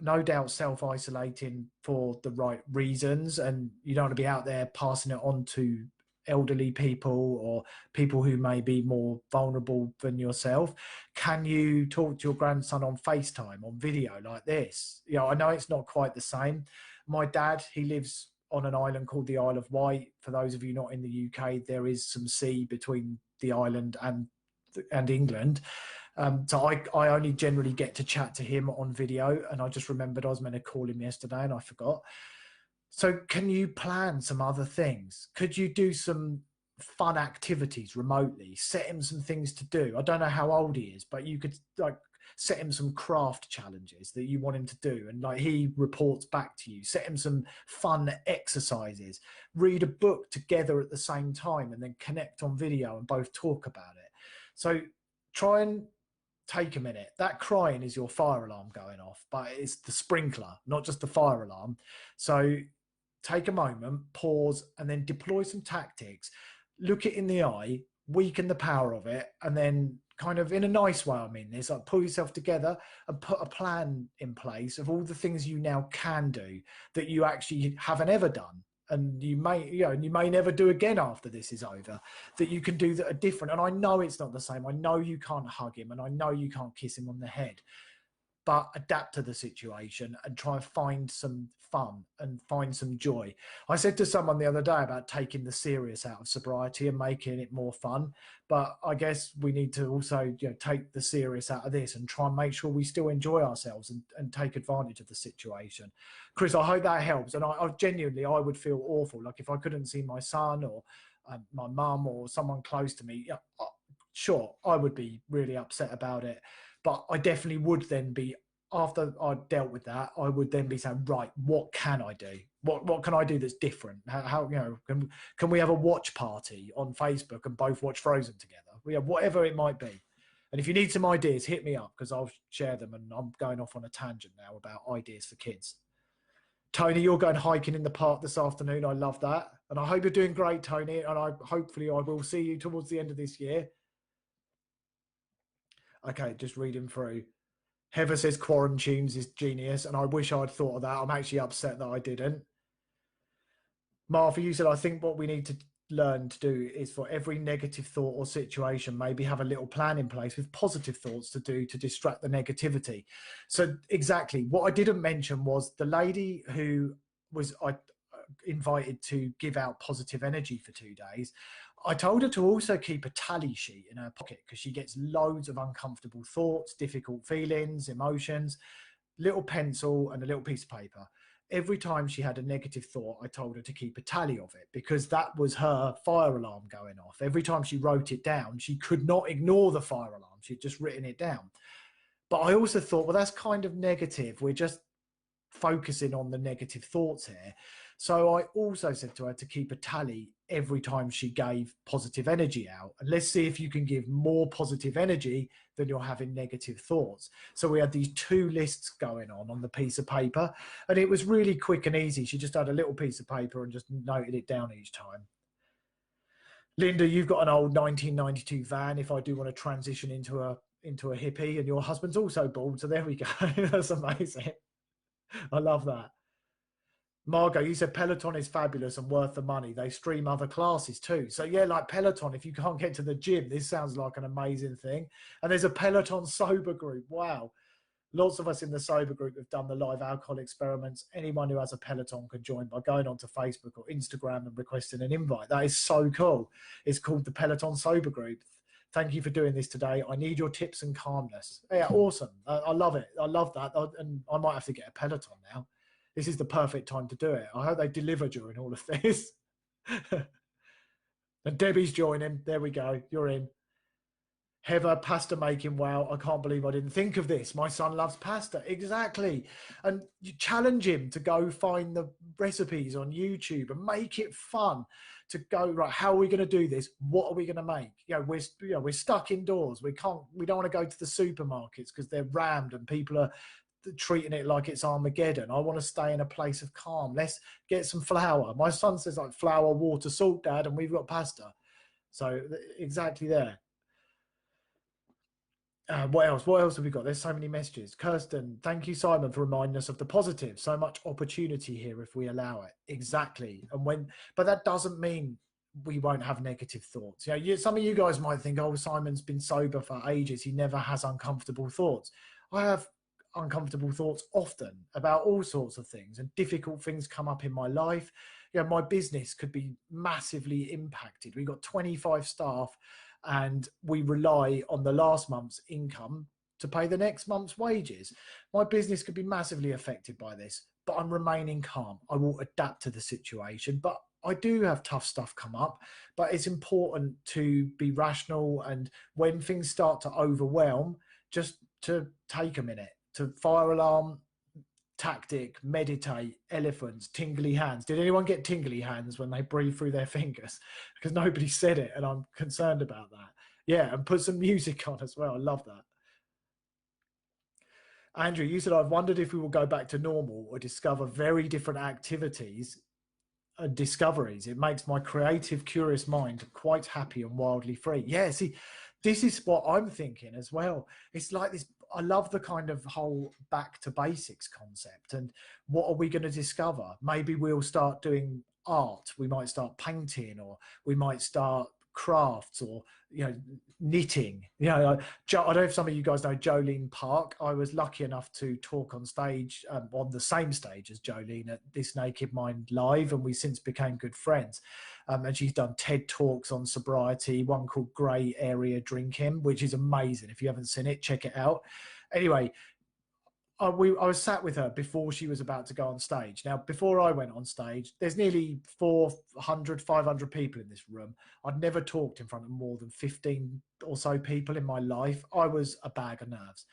no doubt self-isolating for the right reasons, and you don't want to be out there passing it on to elderly people or people who may be more vulnerable than yourself. Can you talk to your grandson on FaceTime, on video like this? You know, I know it's not quite the same. My dad, he lives on an island called the Isle of Wight. For those of you not in the UK, there is some sea between the island and England. So I only generally get to chat to him on video, and I just remembered I was meant to call him yesterday and I forgot. So can you plan some other things? Could you do some fun activities remotely? Set him some things to do. I don't know how old he is, but you could like set him some craft challenges that you want him to do, and like he reports back to you. Set him some fun exercises. Read a book together at the same time, and then connect on video and both talk about it. So try and take a minute. That crying is your fire alarm going off, but it's the sprinkler, not just the fire alarm. So take a moment, pause, and then deploy some tactics. Look it in the eye, weaken the power of it, and then kind of in a nice way, I mean this, like pull yourself together and put a plan in place of all the things you now can do that you actually haven't ever done. And you may never do again after this is over, that you can do that are different. And I know it's not the same. I know you can't hug him, and I know you can't kiss him on the head, but adapt to the situation and try and find some fun and find some joy. I said to someone the other day about taking the serious out of sobriety and making it more fun, but I guess we need to also take the serious out of this and try and make sure we still enjoy ourselves and take advantage of the situation. Chris, I hope that helps. And I genuinely, I would feel awful. Like if I couldn't see my son or my mum or someone close to me, sure, I would be really upset about it. But I definitely would then be, after I dealt with that, I would then be saying, right, what can I do? What can I do that's different? How can we have a watch party on Facebook and both watch Frozen together? Whatever it might be. And if you need some ideas, hit me up, because I'll share them. And I'm going off on a tangent now about ideas for kids. Tony, you're going hiking in the park this afternoon. I love that. And I hope you're doing great, Tony. And hopefully I will see you towards the end of this year. Okay, just reading through. Heather says Quarantunes is genius, and I wish I'd thought of that. I'm actually upset that I didn't. Martha, you said, I think what we need to learn to do is for every negative thought or situation, maybe have a little plan in place with positive thoughts to do to distract the negativity. So exactly. What I didn't mention was the lady who was invited to give out positive energy for 2 days. I told her to also keep a tally sheet in her pocket, because she gets loads of uncomfortable thoughts, difficult feelings, emotions, little pencil and a little piece of paper. Every time she had a negative thought, I told her to keep a tally of it, because that was her fire alarm going off. Every time she wrote it down, she could not ignore the fire alarm. She'd just written it down. But I also thought, well, that's kind of negative. We're just focusing on the negative thoughts here. So I also said to her to keep a tally every time she gave positive energy out. And let's see if you can give more positive energy than you're having negative thoughts. So we had these 2 lists going on the piece of paper, and it was really quick and easy. She just had a little piece of paper and just noted it down each time. Linda, you've got an old 1992 van if I do want to transition into a hippie, and your husband's also bald. So there we go. That's amazing. I love that. Margot, you said Peloton is fabulous and worth the money. They stream other classes too. So yeah, like Peloton, if you can't get to the gym, this sounds like an amazing thing. And there's a Peloton sober group. Wow. Lots of us in the sober group have done the live alcohol experiments. Anyone who has a Peloton can join by going onto Facebook or Instagram and requesting an invite. That is so cool. It's called the Peloton Sober Group. Thank you for doing this today. I need your tips and calmness. Yeah, awesome. I love it. I love that. And I might have to get a Peloton now. This is the perfect time to do it. I hope they deliver during all of this. And Debbie's joining. There we go. You're in. Heather, pasta making. Wow, I can't believe I didn't think of this. My son loves pasta. Exactly. And you challenge him to go find the recipes on YouTube and make it fun to go, right, how are we going to do this? What are we going to make? We're stuck indoors. We don't want to go to the supermarkets because they're rammed and people are treating it like it's Armageddon. I want to stay in a place of calm. Let's get some flour. My son says like flour, water, salt, Dad, and we've got pasta. So exactly there. What else? What else have we got? There's so many messages. Kirsten, thank you, Simon, for reminding us of the positive. So much opportunity here if we allow it. Exactly. But that doesn't mean we won't have negative thoughts. Some of you guys might think, oh, Simon's been sober for ages. He never has uncomfortable thoughts. I have uncomfortable thoughts often about all sorts of things, and difficult things come up in my life. My business could be massively impacted. We've got 25 staff and we rely on the last month's income to pay the next month's wages. My business could be massively affected by this, but I'm remaining calm. I will adapt to the situation, but I do have tough stuff come up, but it's important to be rational. And when things start to overwhelm, just to take a minute, to fire alarm, tactic, meditate, elephants, tingly hands. Did anyone get tingly hands when they breathe through their fingers? Because nobody said it, and I'm concerned about that. Yeah, and put some music on as well. I love that. Andrew, you said, I've wondered if we will go back to normal or discover very different activities and discoveries. It makes my creative, curious mind quite happy and wildly free. Yeah, see, this is what I'm thinking as well. It's like this. I love the kind of whole back to basics concept. And what are we going to discover? Maybe we'll start doing art. We might start painting, or we might start crafts, or knitting. I don't know if some of you guys know Jolene Park. I was lucky enough to talk on stage, on the same stage as Jolene at This Naked Mind Live, and we since became good friends. And she's done TED Talks on sobriety, one called Grey Area Drinking, which is amazing. If you haven't seen it, check it out. Anyway, I was sat with her before she was about to go on stage. Now, before I went on stage, there's nearly 400, 500 people in this room. I'd never talked in front of more than 15 or so people in my life. I was a bag of nerves.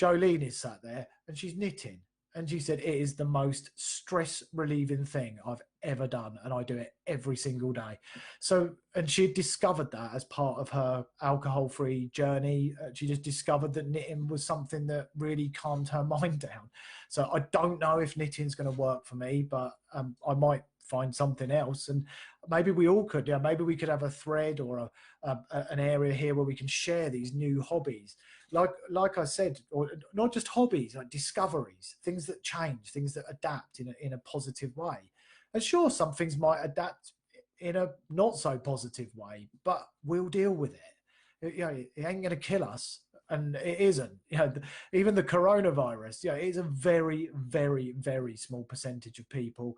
Jolene is sat there and she's knitting. And she said, it is the most stress relieving thing I've ever done. And I do it every single day. So, and she discovered that as part of her alcohol-free journey. She just discovered that knitting was something that really calmed her mind down. So I don't know if knitting's going to work for me, but I might find something else. And maybe we all could. Maybe we could have a thread or an area here where we can share these new hobbies. Like I said, or not just hobbies, like discoveries, things that change, things that adapt in a positive way. And sure, some things might adapt in a not so positive way, but we'll deal with it. It ain't going to kill us, and it isn't. Even the coronavirus, it is a very, very, very small percentage of people,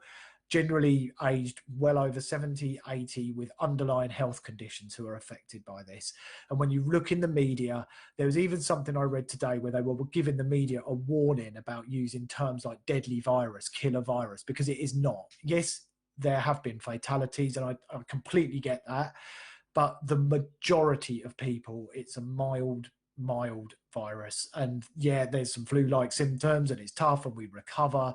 generally aged well over 70, 80, with underlying health conditions who are affected by this. And when you look in the media, there was even something I read today where they were giving the media a warning about using terms like deadly virus, killer virus, because it is not. Yes, there have been fatalities, and I completely get that. But the majority of people, it's a mild virus. And yeah, there's some flu-like symptoms and it's tough and we recover.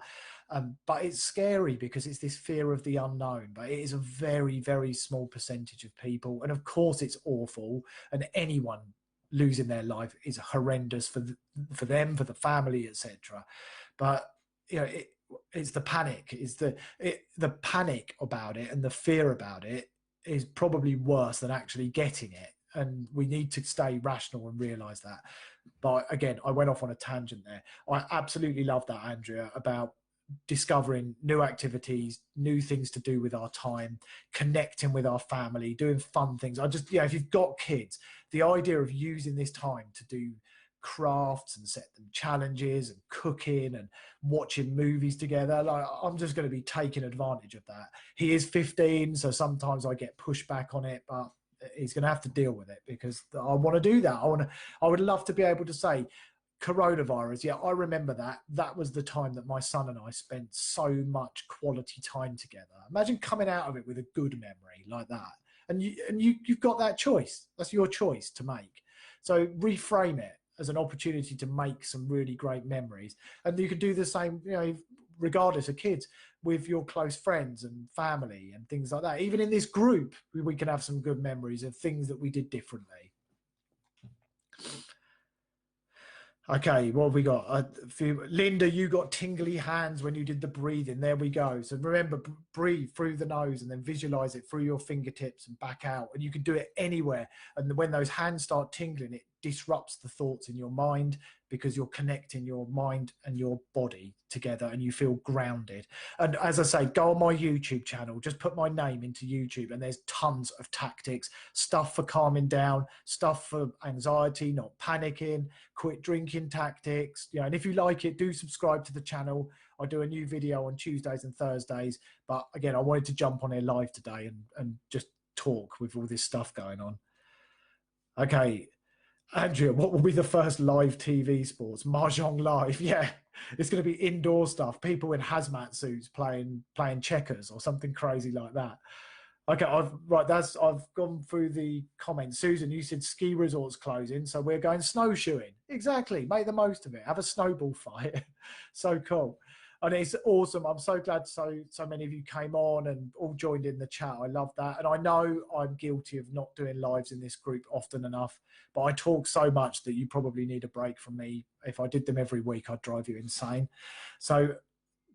But it's scary because it's this fear of the unknown. But it is a very, very small percentage of people. And of course it's awful. And anyone losing their life is horrendous for them, for the family, etc. But it's the panic. It's the panic about it, and the fear about it is probably worse than actually getting it. And we need to stay rational and realize that. But again, I went off on a tangent there. I absolutely love that, Andrea, about discovering new activities, new things to do with our time, connecting with our family, doing fun things. If you've got kids, the idea of using this time to do crafts and set them challenges and cooking and watching movies together, like, I'm just going to be taking advantage of that. He is 15, so sometimes I get pushback on it, but he's going to have to deal with it because I want to do that. I would love to be able to say, coronavirus, yeah, I remember that. That was the time that my son and I spent so much quality time together. Imagine coming out of it with a good memory like that. And you've got that choice. That's your choice to make. So reframe it as an opportunity to make some really great memories. And you can do the same, regardless of kids, with your close friends and family and things like that. Even in this group, we can have some good memories of things that we did differently. Okay, what have we got? A few. Linda, you got tingly hands when you did the breathing. There we go. So remember, breathe through the nose and then visualize it through your fingertips and back out. And you can do it anywhere. And when those hands start tingling, it disrupts the thoughts in your mind because you're connecting your mind and your body together and you feel grounded. And as I say, go on my YouTube channel, just put my name into YouTube and there's tons of tactics, stuff for calming down, stuff for anxiety, not panicking, quit drinking tactics. And if you like it, do subscribe to the channel. I do a new video on Tuesdays and Thursdays. But again, I wanted to jump on here live today and just talk with all this stuff going on. Okay. Andrea, what will be the first live TV sports? Mahjong live, yeah. It's going to be indoor stuff. People in hazmat suits playing checkers or something crazy like that. Okay, I've gone through the comments. Susan, you said ski resorts closing, so we're going snowshoeing. Exactly, make the most of it. Have a snowball fight. So cool. And it's awesome. I'm so glad so many of you came on and all joined in the chat. I love that. And I know I'm guilty of not doing lives in this group often enough, but I talk so much that you probably need a break from me. If I did them every week, I'd drive you insane. So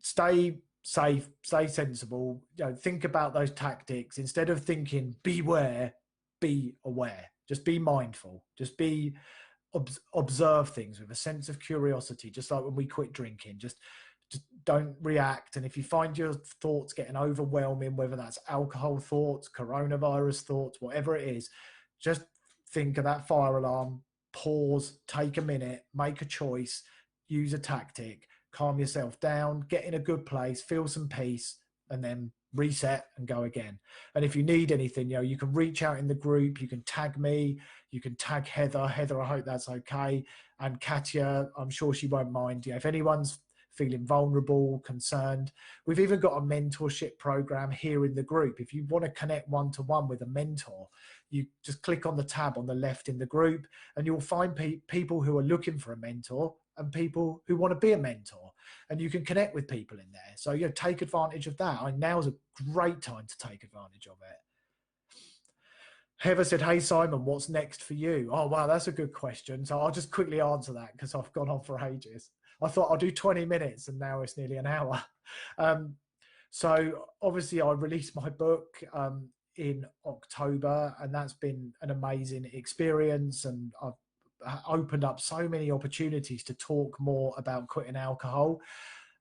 stay safe, stay sensible. Think about those tactics. Instead of thinking, beware, be aware. Just be mindful. Just observe things with a sense of curiosity, just like when we quit drinking. Just don't react. And if you find your thoughts getting overwhelming, whether that's alcohol thoughts, coronavirus thoughts, whatever it is, just think of that fire alarm, pause, take a minute, make a choice, use a tactic, calm yourself down, get in a good place, feel some peace, and then reset and go again. And if you need anything, you can reach out in the group, you can tag me, you can tag Heather. I hope that's okay. And Katya, I'm sure she won't mind. If anyone's feeling vulnerable, concerned, we've even got a mentorship program here in the group. If you want to connect one-to-one with a mentor, you just click on the tab on the left in the group and you'll find people who are looking for a mentor and people who want to be a mentor, and you can connect with people in there. So take advantage of that. Now's a great time to take advantage of it. Heather said, hey, Simon, what's next for you? Oh, wow, that's a good question. So I'll just quickly answer that because I've gone on for ages. I thought I'll do 20 minutes and now it's nearly an hour. So obviously I released my book in October, and that's been an amazing experience. And I've opened up so many opportunities to talk more about quitting alcohol.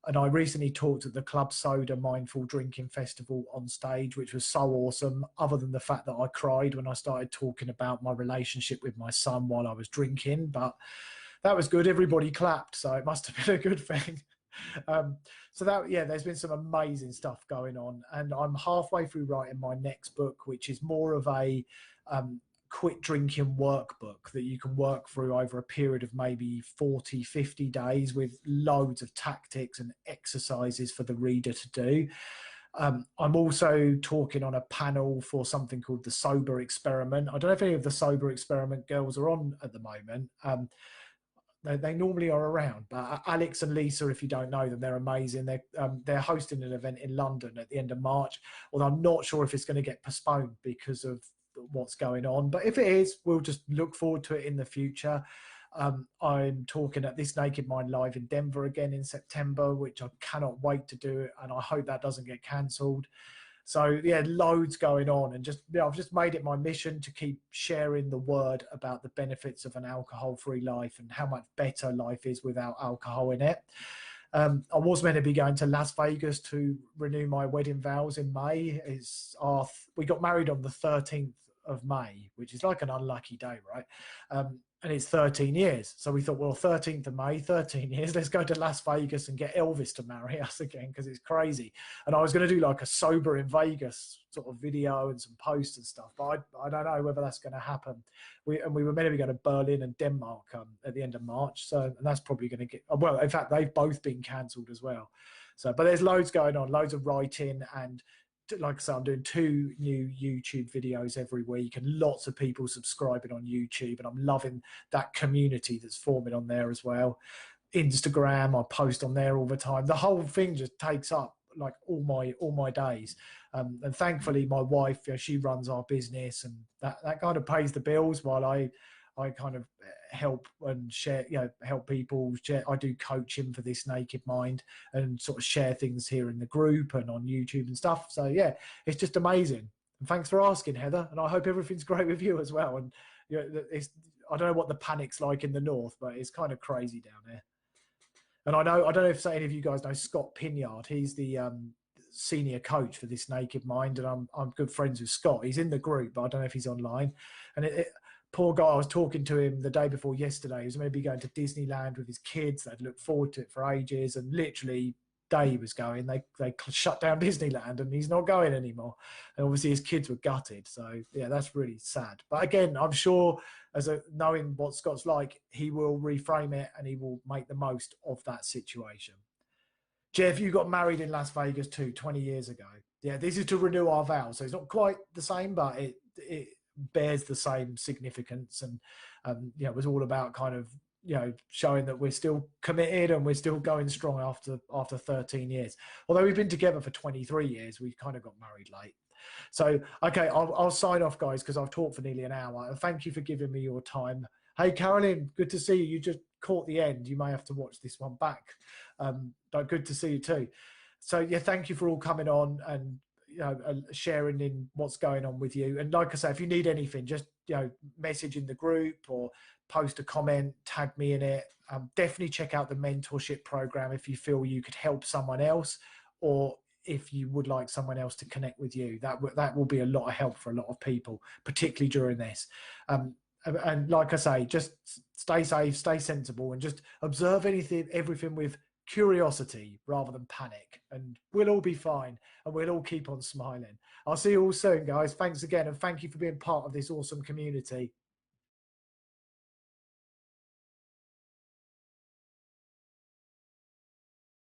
And I recently talked at the Club Soda Mindful Drinking Festival on stage, which was so awesome, other than the fact that I cried when I started talking about my relationship with my son while I was drinking. But that was good. Everybody clapped, so it must have been a good thing. There's been some amazing stuff going on. And I'm halfway through writing my next book, which is more of a quit drinking workbook that you can work through over a period of maybe 40, 50 days with loads of tactics and exercises for the reader to do. I'm also talking on a panel for something called the Sober Experiment. I don't know if any of the Sober Experiment girls are on at the moment. They normally are around, but Alex and Lisa, if you don't know them, they're amazing. They're hosting an event in London at the end of March, although I'm not sure if it's going to get postponed because of what's going on. But if it is, we'll just look forward to it in the future. I'm talking at This Naked Mind Live in Denver again in September, which I cannot wait to do, and I hope that doesn't get cancelled. So loads going on, and I've just made it my mission to keep sharing the word about the benefits of an alcohol-free life and how much better life is without alcohol in it. I was meant to be going to Las Vegas to renew my wedding vows in May. We got married on the 13th of May, which is like an unlucky day, right? And it's 13 years. So we thought, well, 13th of May, 13 years, let's go to Las Vegas and get Elvis to marry us again, because it's crazy. And I was going to do like a sober in Vegas sort of video and some posts and stuff, but I don't know whether that's going to happen. We were meant to be going to Berlin and Denmark at the end of March. And that's probably going to get, well, in fact, they've both been cancelled as well. So, but there's loads going on, loads of writing, and like I said, I'm doing 2 new YouTube videos every week and lots of people subscribing on YouTube, and I'm loving that community that's forming on there as well. Instagram, I post on there all the time. The whole thing just takes up like all my days. And thankfully my wife, she runs our business, and that kind of pays the bills while I kind of help and share, help people. I do coaching for This Naked Mind and sort of share things here in the group and on YouTube and stuff. So yeah, it's just amazing. And thanks for asking, Heather. And I hope everything's great with you as well. And I don't know what the panic's like in the north, but it's kind of crazy down there. And I don't know if any of you guys know Scott Pinyard. He's the senior coach for This Naked Mind, and I'm good friends with Scott. He's in the group, but I don't know if he's online. And poor guy, I was talking to him the day before yesterday. He was maybe going to Disneyland with his kids. They'd looked forward to it for ages, and literally day he was going, they shut down Disneyland, and he's not going anymore. And obviously his kids were gutted. So yeah, that's really sad. But again, I'm sure, knowing what Scott's like, he will reframe it and he will make the most of that situation. Jeff, you got married in Las Vegas too 20 years ago. Yeah, this is to renew our vows. So it's not quite the same, but it bears the same significance. And it was all about kind of showing that we're still committed and we're still going strong after 13 years. Although we've been together for 23 years, we kind of got married late. So okay, I'll sign off, guys, because I've talked for nearly an hour. And thank you for giving me your time. Hey, Carolyn, good to see you. You just caught the end. You may have to watch this one back. But good to see you too. So yeah, thank you for all coming on and sharing in what's going on with you. And like I say, if you need anything, just message in the group or post a comment, tag me in it. Definitely check out the mentorship program if you feel you could help someone else, or if you would like someone else to connect with you. That will be a lot of help for a lot of people, particularly during this. And like I say, just stay safe, stay sensible, and just observe everything with curiosity rather than panic, and we'll all be fine, and we'll all keep on smiling. I'll see you all soon, guys. Thanks again, and thank you for being part of this awesome community.